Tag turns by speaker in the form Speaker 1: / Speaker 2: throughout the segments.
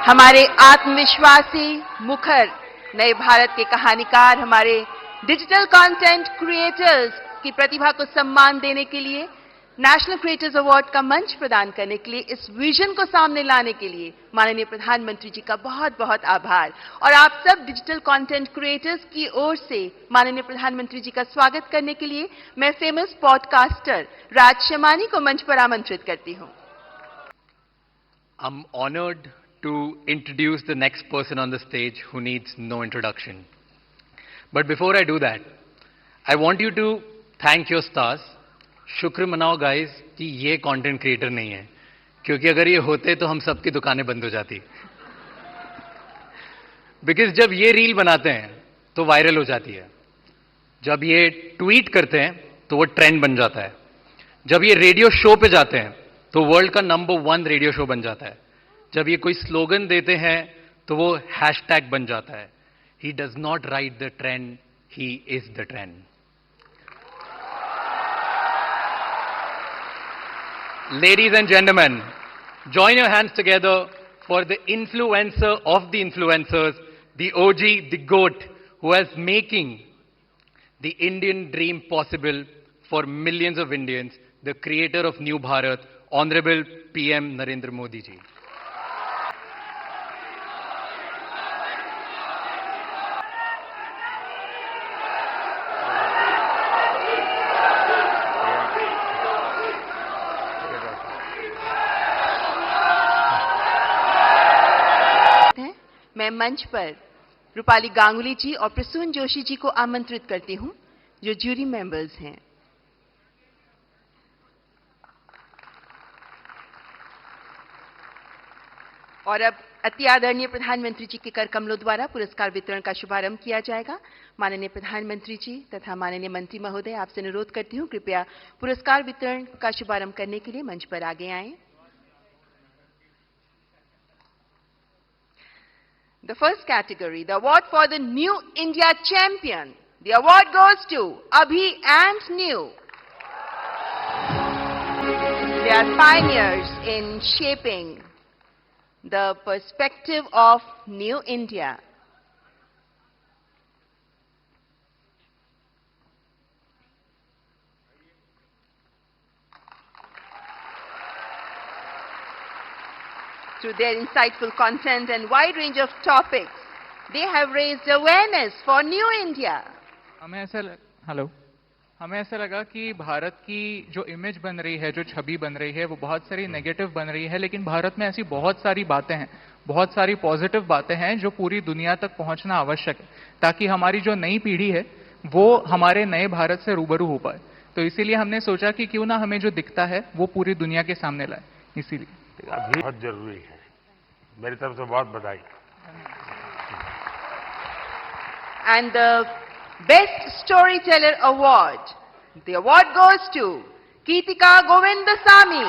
Speaker 1: हमारे आत्मविश्वासी मुखर नए भारत के कहानीकार, हमारे डिजिटल कंटेंट क्रिएटर्स की प्रतिभा को सम्मान देने के लिए, नेशनल क्रिएटर्स अवार्ड का मंच प्रदान करने के लिए, इस विजन को सामने लाने के लिए माननीय प्रधानमंत्री जी का बहुत बहुत आभार। और आप सब डिजिटल कंटेंट क्रिएटर्स की ओर से माननीय प्रधानमंत्री जी का स्वागत करने के लिए मैं फेमस पॉडकास्टर राज शमानी को मंच पर आमंत्रित करती हूं।
Speaker 2: I'm honored to introduce the next person on the stage who needs no introduction. But before I do that, I want you to thank your stars. शुक्र मनाओ गाइस कि ये कंटेंट क्रिएटर नहीं है, क्योंकि अगर ये होते तो हम सबकी दुकानें बंद हो जाती। बिकॉज जब ये रील बनाते हैं तो वायरल हो जाती है, जब ये ट्वीट करते हैं तो वो ट्रेंड बन जाता है, जब ये रेडियो शो पे जाते हैं तो वर्ल्ड का नंबर 1 रेडियो शो बन जाता है, जब ये कोई स्लोगन देते हैं तो वो हैशटैग बन जाता है। He does not right the trend, he is the trend. Ladies and gentlemen, join your hands together for the influencer of the influencers, the OG, the GOAT, who is making the Indian dream possible for millions of Indians, the creator of New Bharat, Honorable PM Narendra Modi ji.
Speaker 1: मैं मंच पर रूपाली गांगुली जी और प्रसून जोशी जी को आमंत्रित करती हूं, जो jury members हैं। और अब अति आदरणीय प्रधानमंत्री जी के कर कमलों द्वारा पुरस्कार वितरण का शुभारंभ किया जाएगा। माननीय प्रधानमंत्री जी तथा माननीय मंत्री महोदय, आपसे अनुरोध करती हूं कृपया पुरस्कार वितरण का शुभारंभ करने के लिए मंच पर आगे आएं। The first category, the award for the New India Champion. The award goes to Abhi and New. They are pioneers in shaping the perspective of New India. Through their insightful content and wide range of topics, they have raised awareness for New India.
Speaker 3: हमें ऐसा लगा कि भारत की जो image बन रही है, जो छवि बन रही है, वो बहुत सारी नेगेटिव बन रही है, लेकिन भारत में ऐसी बहुत सारी बातें हैं, बहुत सारी पॉजिटिव बातें हैं जो पूरी दुनिया तक पहुंचना आवश्यक है, ताकि हमारी जो नई पीढ़ी है वो हमारे नए भारत से रूबरू हो पाए। तो इसीलिए हमने सोचा कि क्यों ना हमें जो दिखता है वो पूरी दुनिया के सामने लाए। इसीलिए
Speaker 4: अभी बहुत जरूरी है। मेरी तरफ से बहुत बधाई।
Speaker 1: And the Best Storyteller Award. The award goes to Keetika Govindasamy,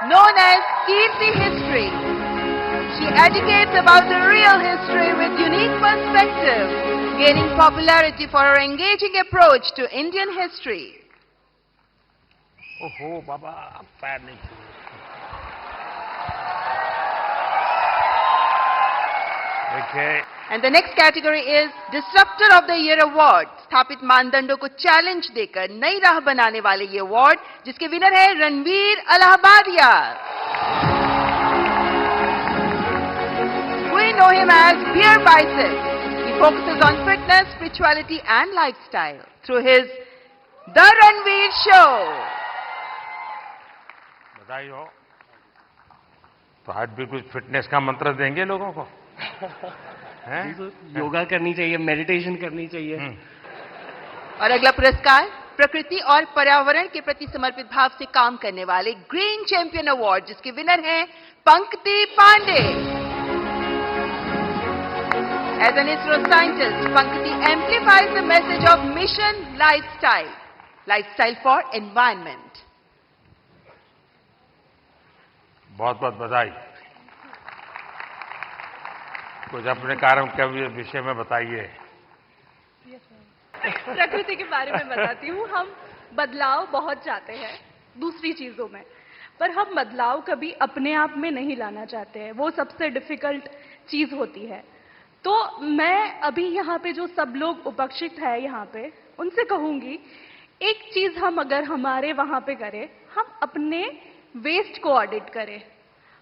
Speaker 1: known as Kirti History. She educates about the real history with unique perspective, gaining popularity for her engaging approach to Indian history.
Speaker 4: ओहो बाबा, पैर नहीं छूए। Okay.
Speaker 1: And the next category is Disruptor of the Year Award. स्थापित मानदंडों को challenge देकर नई राह बनाने वाले ये अवार्ड, जिसके विनर है Ranveer Allahbadia. We know him as Beer Bicep. He focuses on fitness, spirituality and lifestyle through his The Ranveer Show.
Speaker 4: बधाई हो। तो आज भी कुछ फिटनेस का मंत्र देंगे लोगों को।
Speaker 5: योगा करनी चाहिए, मेडिटेशन करनी चाहिए।
Speaker 1: और अगला पुरस्कार प्रकृति और पर्यावरण के प्रति समर्पित भाव से काम करने वाले ग्रीन चैंपियन अवार्ड, जिसके विनर हैं पंकति Pandey. As an ISRO scientist, Pankati amplifies the message of Mission Lifestyle for Environment.
Speaker 4: बहुत बहुत बधाई। कुछ अपने कार्य के विषय में बताइए।
Speaker 6: प्रकृति के बारे में बताती हूँ। हम बदलाव बहुत चाहते हैं दूसरी चीजों में, पर हम बदलाव कभी अपने आप में नहीं लाना चाहते हैं, वो सबसे डिफिकल्ट चीज होती है। तो मैं अभी यहाँ पे जो सब लोग उपस्थित है यहाँ पे, उनसे कहूंगी एक चीज हम अगर हमारे वहां पे करें, हम अपने वेस्ट को ऑडिट करें।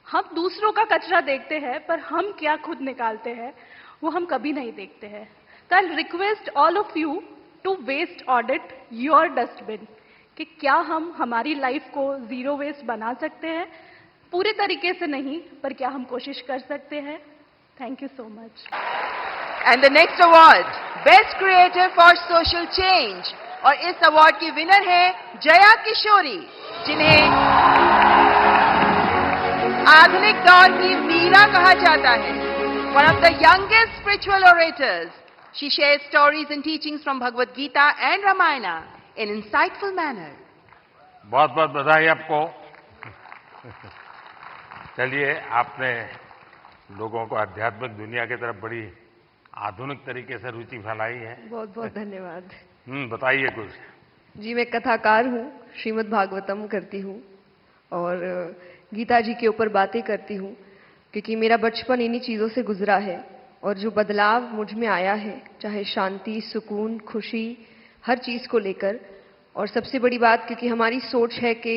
Speaker 6: हम दूसरों का कचरा देखते हैं पर हम क्या खुद निकालते हैं वो हम कभी नहीं देखते हैं। तो I request all of you to waste audit your dustbin, कि क्या हम हमारी लाइफ को जीरो वेस्ट बना सकते हैं। पूरे तरीके से नहीं, पर क्या हम कोशिश कर सकते हैं। Thank you so much.
Speaker 1: And the next award best creator for social change, और इस अवार्ड की विनर है जया किशोरी, जिन्हें आधुनिक दौर की मीरा कहा जाता है। One of the youngest spiritual orators, she shares stories and teachings from Bhagavad Gita and Ramayana in insightful manner.
Speaker 4: बहुत बहुत बधाई आपको। चलिए, आपने लोगों को आध्यात्मिक दुनिया की तरफ बड़ी आधुनिक तरीके से रुचि फैलाई है।
Speaker 7: बहुत बहुत धन्यवाद।
Speaker 4: बताइए कुछ।
Speaker 7: जी, मैं कथाकार हूँ, श्रीमद् भागवतम करती हूँ और गीता जी के ऊपर बातें करती हूँ, क्योंकि मेरा बचपन इन्हीं चीज़ों से गुजरा है। और जो बदलाव मुझ में आया है, चाहे शांति, सुकून, खुशी, हर चीज़ को लेकर, और सबसे बड़ी बात क्योंकि हमारी सोच है कि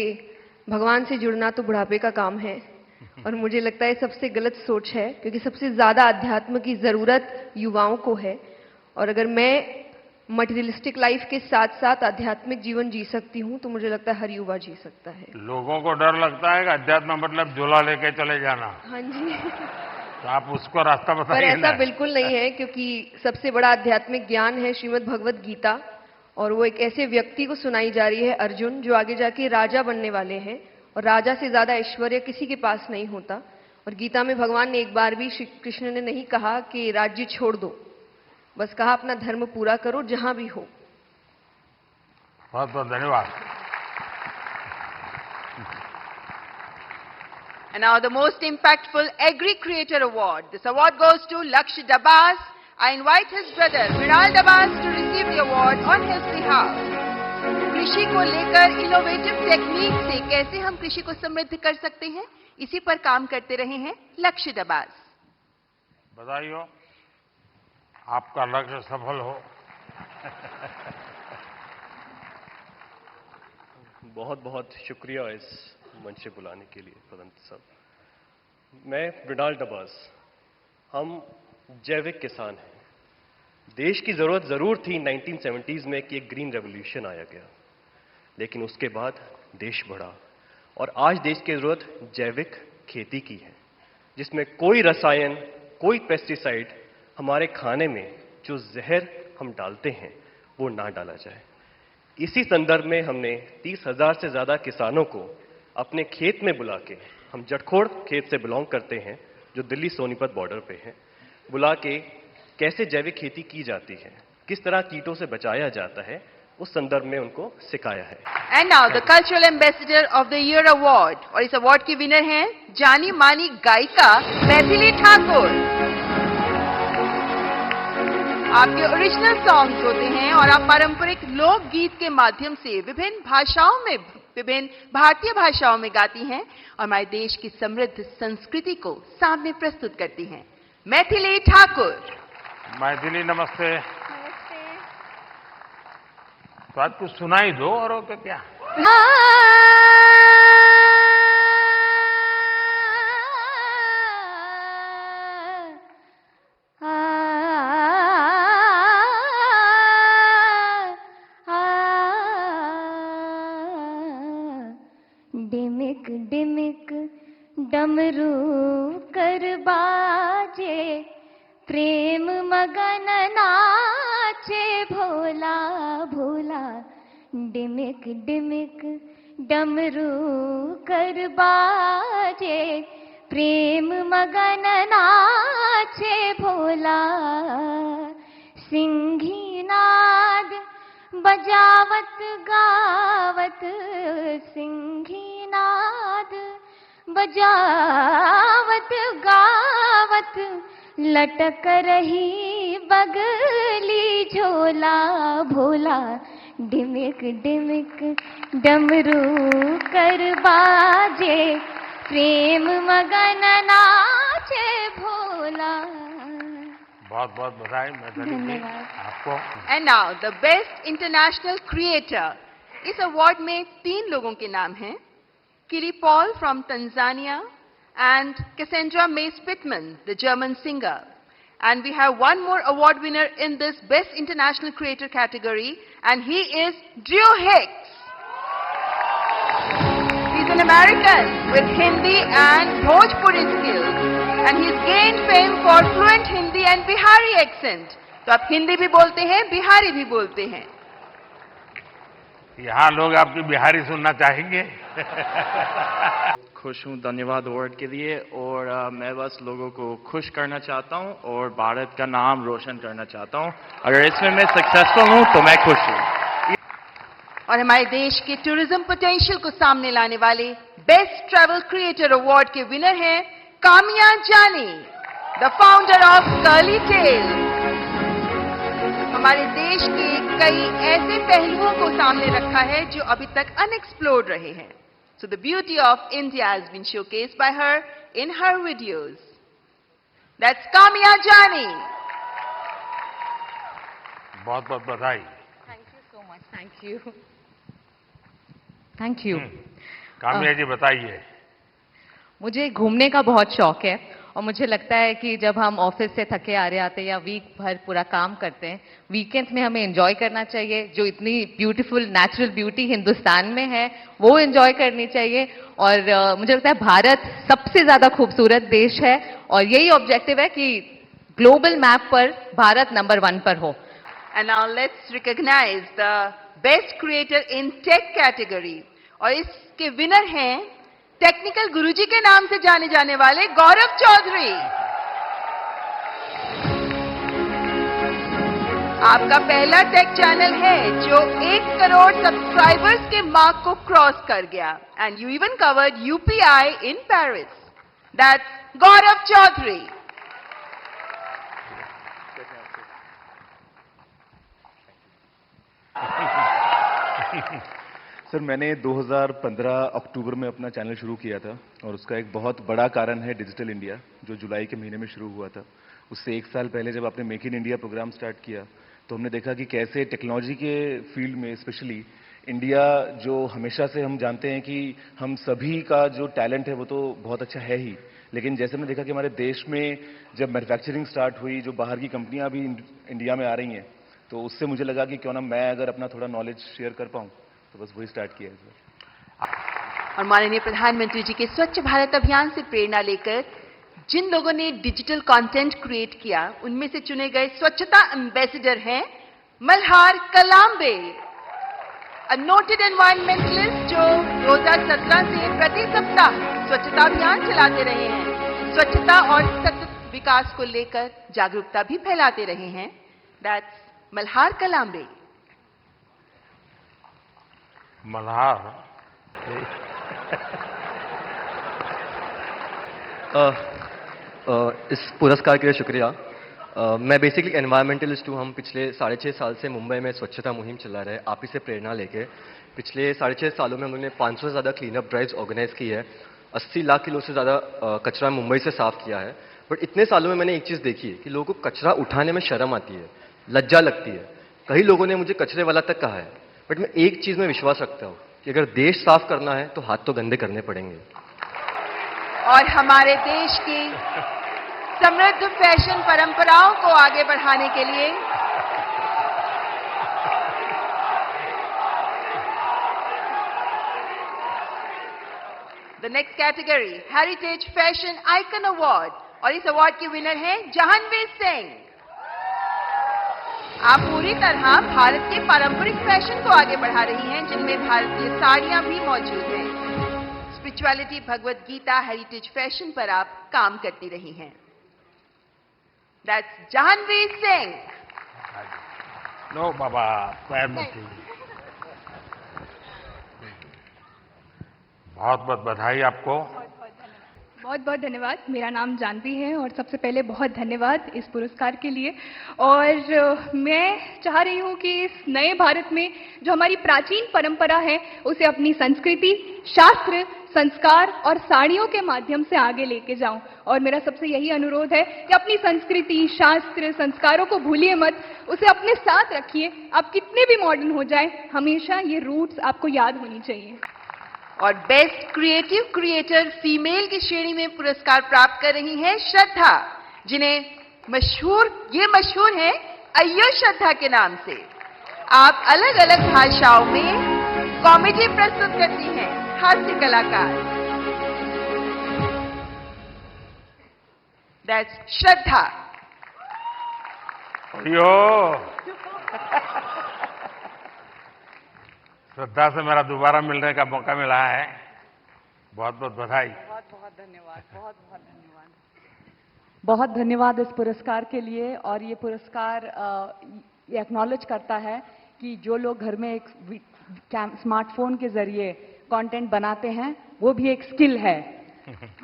Speaker 7: भगवान से जुड़ना तो बुढ़ापे का काम है, और मुझे लगता है सबसे गलत सोच है, क्योंकि सबसे ज़्यादा अध्यात्म की ज़रूरत युवाओं को है। और अगर मैं मटेरियलिस्टिक लाइफ के साथ साथ आध्यात्मिक जीवन जी सकती हूँ तो मुझे लगता है हर युवा जी सकता है।
Speaker 4: लोगों को डर लगता है कि अध्यात्म मतलब झोला लेके चले जाना।
Speaker 7: हाँ जी।
Speaker 4: तो आप उसको रास्ता
Speaker 7: पर
Speaker 4: बताइए
Speaker 7: ऐसा
Speaker 4: ना।
Speaker 7: बिल्कुल नहीं है, क्योंकि सबसे बड़ा आध्यात्मिक ज्ञान है श्रीमद् भगवद गीता, और वो एक ऐसे व्यक्ति को सुनाई जा रही है, अर्जुन, जो आगे जाके राजा बनने वाले हैं, और राजा से ज्यादा ऐश्वर्य किसी के पास नहीं होता। और गीता में भगवान ने एक बार भी, श्री कृष्ण ने नहीं कहा कि राज्य छोड़ दो, बस कहा अपना धर्म पूरा करो जहां भी हो।
Speaker 4: बहुत बहुत धन्यवाद।
Speaker 1: And now the most impactful Agri Creator Award. This award goes to Laksh Dabas. I invite his brother Mrinal Dabas to receive the award on his behalf. कृषि को लेकर इनोवेटिव टेक्निक से कैसे हम कृषि को समृद्ध कर सकते हैं, इसी पर काम करते रहे हैं लक्ष्य दबास।
Speaker 4: बधाई हो, आपका लक्ष्य सफल हो।
Speaker 5: बहुत बहुत शुक्रिया इस मंच से बुलाने के लिए प्रधानमंत्री साहब। मैं मृणाल डबास, हम जैविक किसान हैं। देश की जरूरत जरूर थी 1970s में कि एक ग्रीन रेवोल्यूशन आया गया, लेकिन उसके बाद देश बढ़ा और आज देश की जरूरत जैविक खेती की है, जिसमें कोई रसायन, कोई पेस्टिसाइड हमारे खाने में जो जहर हम डालते हैं वो ना डाला जाए। इसी संदर्भ में हमने 30,000 से ज्यादा किसानों को अपने खेत में बुला के, हम जटखोड़ खेत से बिलोंग करते हैं जो दिल्ली सोनीपत बॉर्डर पे है, बुला के कैसे जैविक खेती की जाती है, किस तरह कीटों से बचाया जाता है, उस संदर्भ में उनको सिखाया है।
Speaker 1: And now the cultural ambassador of the year award, और इस अवार्ड की विनर हैं जानी मानी गायिका मैथिली ठाकुर। आपके ओरिजिनल सॉन्ग्स होते हैं और आप पारंपरिक लोकगीत के माध्यम से विभिन्न भाषाओं में, विभिन्न भारतीय भाषाओं में गाती हैं और हमारे देश की समृद्ध संस्कृति को सामने प्रस्तुत करती हैं। मैथिली ठाकुर।
Speaker 4: मैथिली नमस्ते। तो आज कुछ सुनाई दो, और हो तो क्या।
Speaker 8: डिमिक डिमिक डमरू कर बाजे, प्रेम मगन नाचे भोला भोला। डिमिक डिमिक डमरू कर बाजे, प्रेम मगन नाचे भोला। सिंही नाद बजावत गावत, सिंही नाद बजावत गावत, लटक रही बगली झोला भोला। डिमिक डिमिक डमरू कर बाजे, प्रेम मगन नाचे भोला।
Speaker 4: बहुत बहुत बधाई मैथिली जी आपको।
Speaker 1: And now the best international creator. इस अवार्ड में 3 लोगों के नाम हैं, किली Paul from Tanzania and Cassandra May Spitman, the German singer. And we have one more award winner in this best international creator category, and he is Drew Hicks. He's an American with Hindi and Bhojpuri skills, and he's gained fame for fluent Hindi and Bihari accent. तो आप हिंदी भी बोलते हैं, बिहारी भी बोलते हैं।
Speaker 4: यहाँ लोग आपकी बिहारी सुनना चाहेंगे।
Speaker 9: खुश हूँ धन्यवाद अवार्ड के लिए, और मैं बस लोगों को खुश करना चाहता हूँ और भारत का नाम रोशन करना चाहता हूँ। अगर इसमें मैं सक्सेसफुल हूँ तो मैं खुश हूँ।
Speaker 1: और हमारे देश के टूरिज्म पोटेंशियल को सामने लाने वाले बेस्ट ट्रैवल क्रिएटर अवार्ड के विनर हैं Kamiya Jani, the founder of Curly Tale. हमारे देश के कई ऐसे पहलुओं को सामने रखा है जो अभी तक अनएक्सप्लोर्ड रहे हैं। So the beauty of India has been showcased by her in her videos. That's Kamiya Jani.
Speaker 4: बहुत बहुत बधाई।
Speaker 10: Thank you so much. Thank you. Thank you.
Speaker 4: Kamiya जी बताइए।
Speaker 10: मुझे घूमने का बहुत शौक है, और मुझे लगता है कि जब हम ऑफिस से थके आ रहे आते हैं या वीक भर पूरा काम करते हैं, वीकेंड्स में हमें एंजॉय करना चाहिए। जो इतनी ब्यूटीफुल नेचुरल ब्यूटी हिंदुस्तान में है वो एंजॉय करनी चाहिए। और मुझे लगता है भारत सबसे ज्यादा खूबसूरत देश है, और यही ऑब्जेक्टिव है कि ग्लोबल मैप पर भारत नंबर 1 पर हो।
Speaker 1: And now let's recognize the best creator in tech category. और इसके विनर हैं टेक्निकल गुरुजी के नाम से जाने जाने वाले गौरव चौधरी। आपका पहला टेक चैनल है जो 1 करोड़ सब्सक्राइबर्स के मार्क को क्रॉस कर गया, and you even covered UPI in Paris. That's Gaurav Chaudhary.
Speaker 11: Sir, मैंने 2015 अक्टूबर में अपना चैनल शुरू किया था, और उसका एक बहुत बड़ा कारण है डिजिटल इंडिया, जो जुलाई के महीने में शुरू हुआ था। उससे 1 साल पहले जब आपने Make in India programme start किया, तो हमने देखा कि कैसे टेक्नोलॉजी के फील्ड में स्पेशली इंडिया, जो हमेशा से हम जानते हैं कि हम सभी का जो टैलेंट है वो तो बहुत अच्छा है ही, लेकिन जैसे हमने देखा कि हमारे देश में जब मैन्युफैक्चरिंग स्टार्ट हुई, जो बाहर की कंपनियां भी इंडिया में आ रही हैं, तो उससे मुझे लगा कि क्यों ना मैं अगर अपना थोड़ा नॉलेज शेयर कर पाऊँ, तो बस वही स्टार्ट किया है सर।
Speaker 1: और माननीय प्रधानमंत्री जी के स्वच्छ भारत अभियान से प्रेरणा लेकर जिन लोगों ने डिजिटल कंटेंट क्रिएट किया, उनमें से चुने गए स्वच्छता एम्बेसडर हैं मल्हार कलाम्बे, अ नोटेड एनवायरमेंटलिस्ट जो 2017 से प्रति सप्ताह स्वच्छता अभियान चलाते रहे हैं, स्वच्छता और सतत विकास को लेकर जागरूकता भी फैलाते रहे हैं। दैट्स मल्हार कलाम्बे।
Speaker 4: मल्हार
Speaker 5: इस पुरस्कार के लिए शुक्रिया। मैं बेसिकली एनवायरमेंटलिस्ट हूँ। हम पिछले 6.5 साल से मुंबई में स्वच्छता मुहिम चला रहे हैं, आप ही से प्रेरणा लेके। पिछले 6.5 सालों में हम लोगों ने 500 से ज़्यादा क्लीनअप ड्राइव्स ऑर्गेनाइज की है, 80 लाख किलो से ज़्यादा कचरा मुंबई से साफ किया है। बट इतने सालों में मैंने एक चीज़ देखी है कि लोगों को कचरा उठाने में शर्म आती है, लज्जा लगती है। कई लोगों ने मुझे कचरे वाला तक कहा है, बट मैं एक चीज़ में विश्वास रखता हूँ कि अगर देश साफ करना है तो हाथ तो गंदे करने पड़ेंगे।
Speaker 1: और हमारे देश की समृद्ध फैशन परंपराओं को आगे बढ़ाने के लिए the next category heritage fashion icon award, और इस अवार्ड के विनर हैं जहानवीर सिंह। आप पूरी तरह भारत के पारंपरिक फैशन को आगे बढ़ा रही हैं, जिनमें भारतीय साड़ियां भी मौजूद हैं। Spirituality, Bhagavad Gita, heritage fashion पर आप काम करती रही हैं। दैट्स जहानवीर सिंह।
Speaker 4: लो बाबा, पैर मत छूइए। बहुत बहुत बधाई आपको।
Speaker 6: बहुत बहुत धन्यवाद। मेरा नाम जानवी है और सबसे पहले बहुत धन्यवाद इस पुरस्कार के लिए। और मैं चाह रही हूँ कि इस नए भारत में जो हमारी प्राचीन परंपरा है उसे अपनी संस्कृति, शास्त्र, संस्कार और साड़ियों के माध्यम से आगे लेके जाऊं। और मेरा सबसे यही अनुरोध है कि अपनी संस्कृति, शास्त्र, संस्कारों को भूलिए मत, उसे अपने साथ रखिए। आप कितने भी मॉडर्न हो जाएं, हमेशा ये रूट्स आपको याद होनी चाहिए।
Speaker 1: और बेस्ट क्रिएटिव क्रिएटर फीमेल की श्रेणी में पुरस्कार प्राप्त कर रही हैं श्रद्धा, जिन्हें मशहूर है अय्यो श्रद्धा के नाम से। आप अलग अलग भाषाओं में कॉमेडी प्रस्तुत करती हैं, हास्य कलाकार। दैट्स श्रद्धा।
Speaker 4: यो श्रद्धा से मेरा दोबारा मिलने का मौका मिला है। बहुत बहुत बधाई।
Speaker 12: बहुत बहुत धन्यवाद। बहुत धन्यवाद इस पुरस्कार के लिए। और ये पुरस्कार ये एक्नॉलेज करता है कि जो लोग घर में एक स्मार्टफोन के जरिए कंटेंट बनाते हैं वो भी एक स्किल है।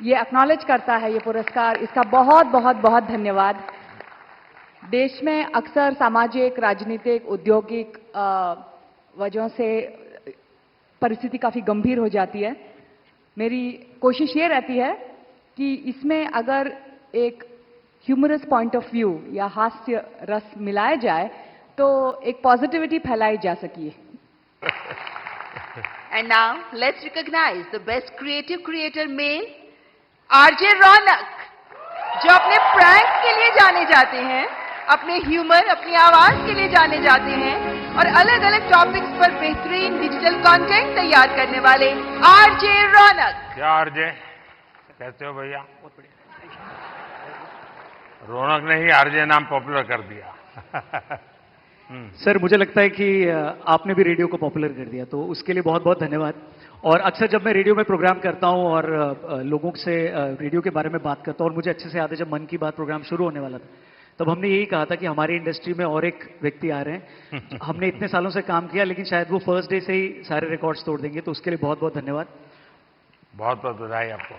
Speaker 12: ये एक्नॉलेज करता है ये पुरस्कार। इसका बहुत बहुत बहुत धन्यवाद। देश में अक्सर सामाजिक, राजनीतिक, औद्योगिक वजहों से परिस्थिति काफी गंभीर हो जाती है। मेरी कोशिश ये रहती है कि इसमें अगर एक ह्यूमरस पॉइंट ऑफ व्यू या हास्य रस मिलाया जाए तो एक पॉजिटिविटी फैलाई जा सके।
Speaker 1: And now let's recognize the best creative creator male, RJ Raunak, जो अपने प्रैंक के लिए जाने जाते हैं, अपने ह्यूमर, अपनी आवाज के लिए जाने जाते हैं और अलग अलग टॉपिक्स पर बेहतरीन डिजिटल कंटेंट तैयार करने वाले आरजे रौनक।
Speaker 4: क्या आरजे, कैसे हो भैया? रौनक ने ही आरजे नाम पॉपुलर कर दिया।
Speaker 13: सर, मुझे लगता है कि आपने भी रेडियो को पॉपुलर कर दिया, तो उसके लिए बहुत बहुत धन्यवाद। और अक्सर जब मैं रेडियो में प्रोग्राम करता हूं और लोगों से रेडियो के बारे में बात करता हूं, और मुझे अच्छे से याद है जब मन की बात प्रोग्राम शुरू होने वाला था, तब हमने यही कहा था कि हमारी इंडस्ट्री में और एक व्यक्ति आ रहे हैं। हमने इतने सालों से काम किया, लेकिन शायद वो फर्स्ट डे से ही सारे रिकॉर्ड्स तोड़ देंगे, तो उसके लिए बहुत बहुत धन्यवाद।
Speaker 4: बहुत बहुत बधाई आपको।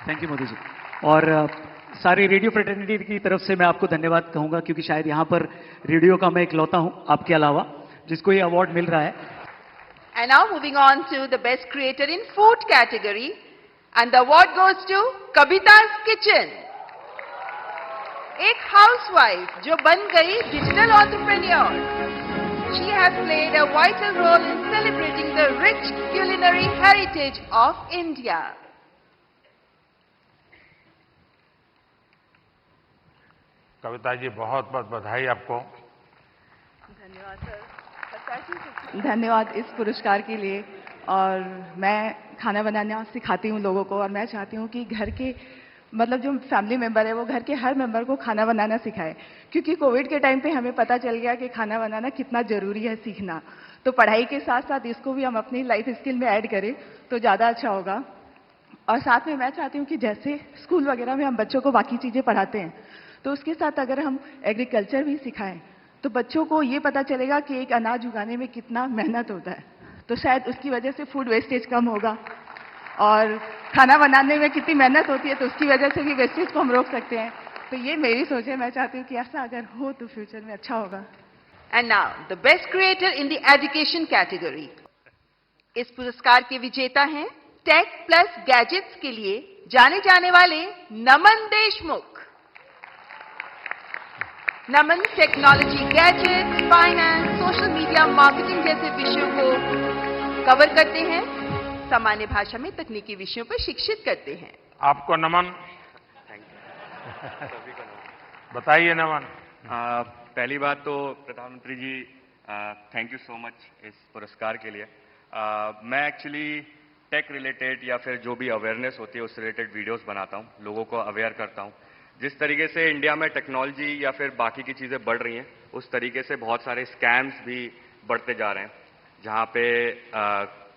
Speaker 13: Thank you Modi ji. और सारी रेडियो फ्रेटर्निटी की तरफ से मैं आपको धन्यवाद कहूंगा, क्योंकि शायद यहां पर रेडियो का मैं इकलौता हूं आपके अलावा जिसको ये अवार्ड मिल रहा है।
Speaker 1: And now moving on to the best creator in food category, and the award goes to Kavita's Kitchen। एक हाउसवाइफ जो बन गई digital entrepreneur. She has played a vital role in celebrating the rich culinary heritage of India।
Speaker 4: Kavita ji, बहुत बहुत बधाई आपको।
Speaker 12: धन्यवाद sir. धन्यवाद इस पुरस्कार के लिए। और मैं खाना बनाना सिखाती हूँ लोगों को, और मैं चाहती हूँ कि घर के मतलब जो फैमिली मेंबर है वो घर के हर मेंबर को खाना बनाना सिखाए, क्योंकि कोविड के टाइम पे हमें पता चल गया कि खाना बनाना कितना जरूरी है सीखना। तो पढ़ाई के साथ साथ इसको भी हम अपनी लाइफ स्किल में ऐड करें तो ज़्यादा अच्छा होगा। और साथ में मैं चाहती हूँ कि जैसे स्कूल वगैरह में हम बच्चों को बाकी चीज़ें पढ़ाते हैं, तो उसके साथ अगर हम एग्रीकल्चर भी सिखाएं तो बच्चों को ये पता चलेगा कि एक अनाज उगाने में कितना मेहनत होता है। तो शायद उसकी वजह से फूड वेस्टेज कम होगा, और खाना बनाने में कितनी मेहनत होती है तो उसकी वजह से भी वेस्टेज को हम रोक सकते हैं। तो ये मेरी सोच है। मैं चाहती हूँ कि ऐसा अगर हो तो फ्यूचर में अच्छा होगा।
Speaker 1: And now the best creator in the education category। इस पुरस्कार के विजेता हैं टेक प्लस गैजेट्स के लिए जाने जाने वाले Naman Deshmukh. Naman technology, gadgets, finance, social media, marketing जैसे विषयों को कवर करते हैं। सामान्य भाषा में तकनीकी विषयों पर शिक्षित करते हैं।
Speaker 4: आपको नमन। बताइए नमन।
Speaker 9: पहली बात तो प्रधानमंत्री जी, थैंक यू सो मच इस पुरस्कार के लिए। मैं एक्चुअली टेक रिलेटेड या फिर जो भी अवेयरनेस होती है उससे रिलेटेड वीडियोस बनाता हूँ, लोगों को अवेयर करता हूँ। जिस तरीके से इंडिया में टेक्नोलॉजी या फिर बाकी की चीज़ें बढ़ रही हैं, उस तरीके से बहुत सारे स्कैम्स भी बढ़ते जा रहे हैं, जहाँ पे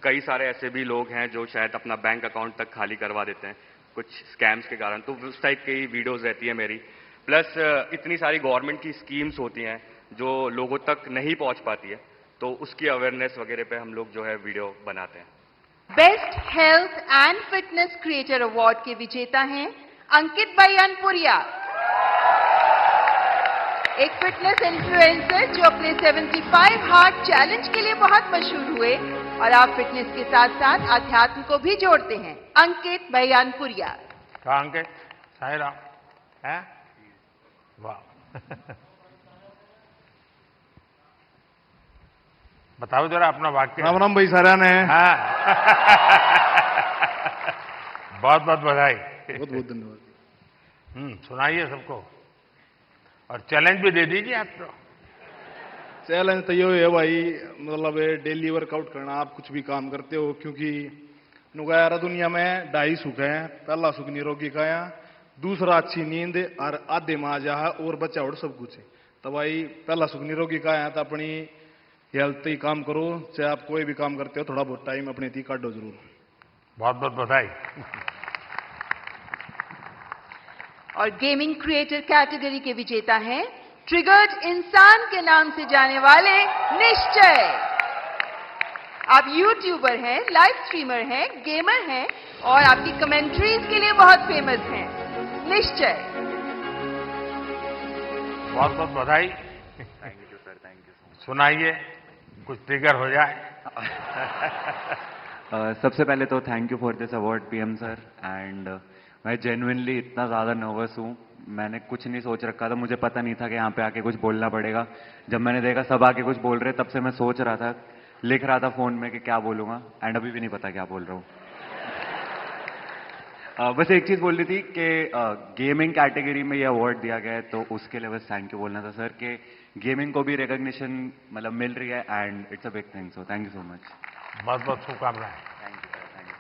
Speaker 9: कई सारे ऐसे भी लोग हैं जो शायद अपना बैंक अकाउंट तक खाली करवा देते हैं कुछ स्कैम्स के कारण। तो उस टाइप की वीडियोस रहती है मेरी। प्लस इतनी सारी गवर्नमेंट की स्कीम्स होती हैं जो लोगों तक नहीं पहुँच पाती है, तो उसकी अवेयरनेस वगैरह पे हम लोग जो है वीडियो बनाते हैं।
Speaker 1: Best health and fitness creator award के विजेता हैं अंकित भाई अनपुरिया, एक फिटनेस इन्फ्लुएंसर जो अपने 75 हार्ट चैलेंज के लिए बहुत मशहूर हुए और आप फिटनेस के साथ साथ आध्यात्म को भी जोड़ते हैं। अंकित भाई अनपुरिया।
Speaker 4: कहा अंकित? साई राम है? वाह। बताओ जरा अपना वाक्य।
Speaker 11: राम राम भाई सारा ने।
Speaker 4: हाँ। बहुत बहुत बधाई।
Speaker 11: बहुत बहुत धन्यवाद।
Speaker 4: सुनाइए सबको और चैलेंज भी दे दीजिए आप तो।
Speaker 11: चैलेंज तो ये है भाई, मतलब डेली वर्कआउट करना। आप कुछ भी काम करते हो, क्योंकि नुगायारा दुनिया में 2.5 सुख हैं। पहला सुख निरोगी काया, दूसरा अच्छी नींद और आधे में आ जा और बच्चा और सब कुछ है। तो भाई पहला सुख निरोगी काया तो अपनी हेल्थ ही काम करो, चाहे आप कोई भी काम करते हो, थोड़ा बहुत टाइम अपने थी काटो जरूर।
Speaker 4: बहुत बहुत बधाई।
Speaker 1: और गेमिंग क्रिएटर कैटेगरी के विजेता हैं ट्रिगर्ड इंसान के नाम से जाने वाले निश्चय। आप यूट्यूबर हैं, लाइव स्ट्रीमर हैं, गेमर हैं और आपकी कमेंट्रीज के लिए बहुत फेमस हैं। निश्चय,
Speaker 4: बहुत बहुत बधाई।
Speaker 9: Thank you sir, thank you.
Speaker 4: सुनाइए, कुछ ट्रिगर हो जाए।
Speaker 14: सबसे पहले तो thank you for this award PM sir. And मैं जेन्युइनली इतना ज़्यादा नर्वस हूँ, मैंने कुछ नहीं सोच रखा था, मुझे पता नहीं था कि यहाँ पे आके कुछ बोलना पड़ेगा। जब मैंने देखा सब आके कुछ बोल रहे, तब से मैं सोच रहा था, लिख रहा था फ़ोन में कि क्या बोलूँगा, एंड अभी भी नहीं पता क्या बोल रहा हूँ। बस एक चीज़ बोलनी थी कि गेमिंग कैटेगरी में ये अवार्ड दिया गया है, तो उसके लिए बस थैंक यू बोलना था सर कि गेमिंग को भी रिकॉग्निशन मतलब मिल रही है and it's a big thing, so thank you so much.
Speaker 4: बहुत बहुत शुभकामनाएं।
Speaker 14: Thank you sir, thank you.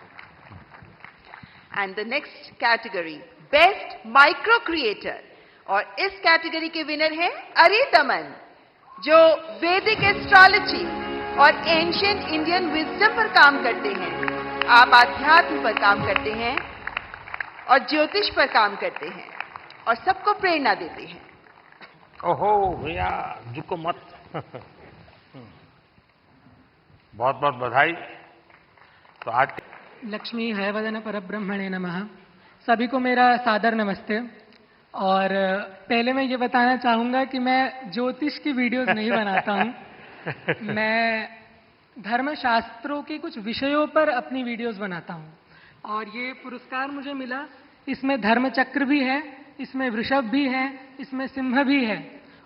Speaker 1: And the next category best micro creator, और इस कैटेगरी के विनर हैं अरित अमन, जो वैदिक एस्ट्रोलॉजी और एंशिएंट इंडियन विजडम पर काम करते हैं। आप आध्यात्म पर काम करते हैं और ज्योतिष पर काम करते हैं और सबको प्रेरणा देते हैं।
Speaker 4: ओहो भैया झुको मत। बहुत बहुत बधाई। तो आज
Speaker 15: लक्ष्मी हयवदन परब्रह्मणे नमः। सभी को मेरा सादर नमस्ते। और पहले मैं ये बताना चाहूँगा कि मैं ज्योतिष की वीडियोस नहीं बनाता हूँ। मैं धर्मशास्त्रों के कुछ विषयों पर अपनी वीडियोस बनाता हूँ। और ये पुरस्कार मुझे मिला, इसमें धर्मचक्र भी है, इसमें वृषभ भी है, इसमें सिंह भी है।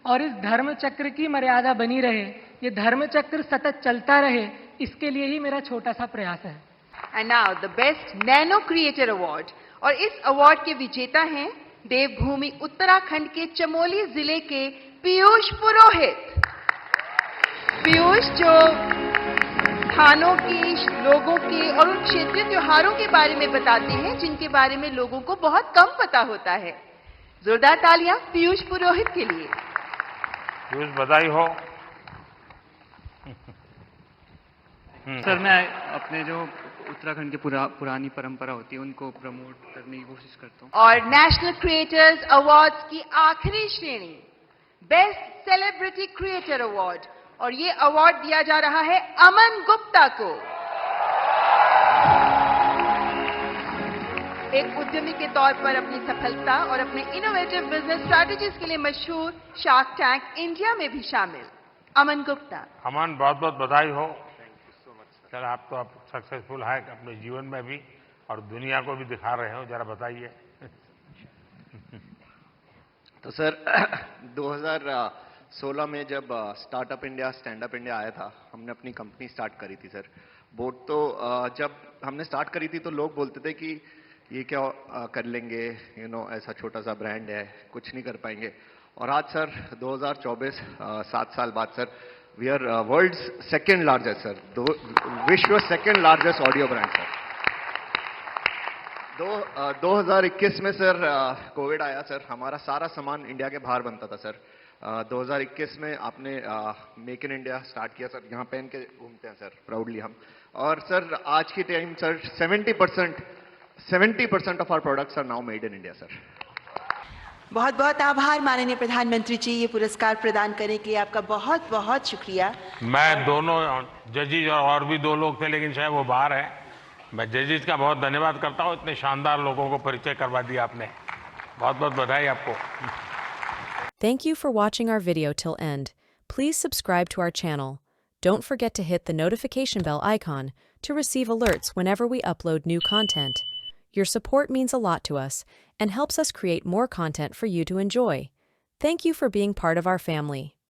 Speaker 15: और इस धर्मचक्र की मर्यादा बनी रहे, ये धर्मचक्र सतत चलता रहे, इसके लिए ही मेरा छोटा सा प्रयास है।
Speaker 1: And now the best nano creator award, और इस अवार्ड के विजेता हैं देवभूमि उत्तराखंड के चमोली जिले के पीयूष पुरोहित। पीयूष जो स्थानों की, लोगों के और उन क्षेत्रीय त्योहारों के बारे में बताते हैं जिनके बारे में लोगों को बहुत कम पता होता है। जोरदार तालियां पीयूष पुरोहित के लिए।
Speaker 4: पीयूष बधाई हो।
Speaker 16: सर मैं अपने जो उत्तराखंड की पुरानी परंपरा होती है उनको प्रमोट करने की कोशिश करता हूँ।
Speaker 1: और नेशनल क्रिएटर्स अवार्ड्स की आखिरी श्रेणी बेस्ट सेलिब्रिटी क्रिएटर अवार्ड, और ये अवार्ड दिया जा रहा है अमन गुप्ता को। एक उद्यमी के तौर पर अपनी सफलता और अपने इनोवेटिव बिजनेस स्ट्रैटेजीज के लिए मशहूर शार्क टैंक इंडिया में भी शामिल अमन गुप्ता।
Speaker 4: अमन बहुत बहुत बधाई हो। सर आप तो अब सक्सेसफुल है अपने जीवन में भी और दुनिया को भी दिखा रहे हो, जरा बताइए।
Speaker 17: तो सर 2016 में जब स्टार्टअप इंडिया स्टैंडअप इंडिया आया था, हमने अपनी कंपनी स्टार्ट करी थी सर। बोट तो जब हमने स्टार्ट करी थी तो लोग बोलते थे कि ये क्या कर लेंगे, ऐसा छोटा सा ब्रांड है, कुछ नहीं कर पाएंगे। और आज सर 2024 7 साल बाद sir we are world's second largest sir, विश्व second largest audio brand sir. 2021 में सर कोविड आया सर, हमारा सारा सामान इंडिया के बाहर बनता था सर। 2021 में आपने मेक इन इंडिया स्टार्ट किया सर, यहाँ पहन के घूमते हैं सर प्राउडली हम। और सर आज की time sir 70% of our products are now made in India sir.
Speaker 18: बहुत बहुत आभार माननीय प्रधानमंत्री जी, ये पुरस्कार प्रदान करने के लिए आपका बहुत बहुत शुक्रिया।
Speaker 4: मैं दोनों जजेज और भी 2 लोग थे लेकिन शायद वो बाहर है, मैं जजेस का बहुत धन्यवाद करता हूँ, इतने शानदार लोगों को परिचय करवा दिया आपने। बहुत बहुत बधाई आपको।
Speaker 19: Thank you for watching our video till end. Please subscribe to our channel. Don't forget to hit the notification bell icon to receive alerts whenever we upload new content. Your support means a lot to us and helps us create more content for you to enjoy. Thank you for being part of our family.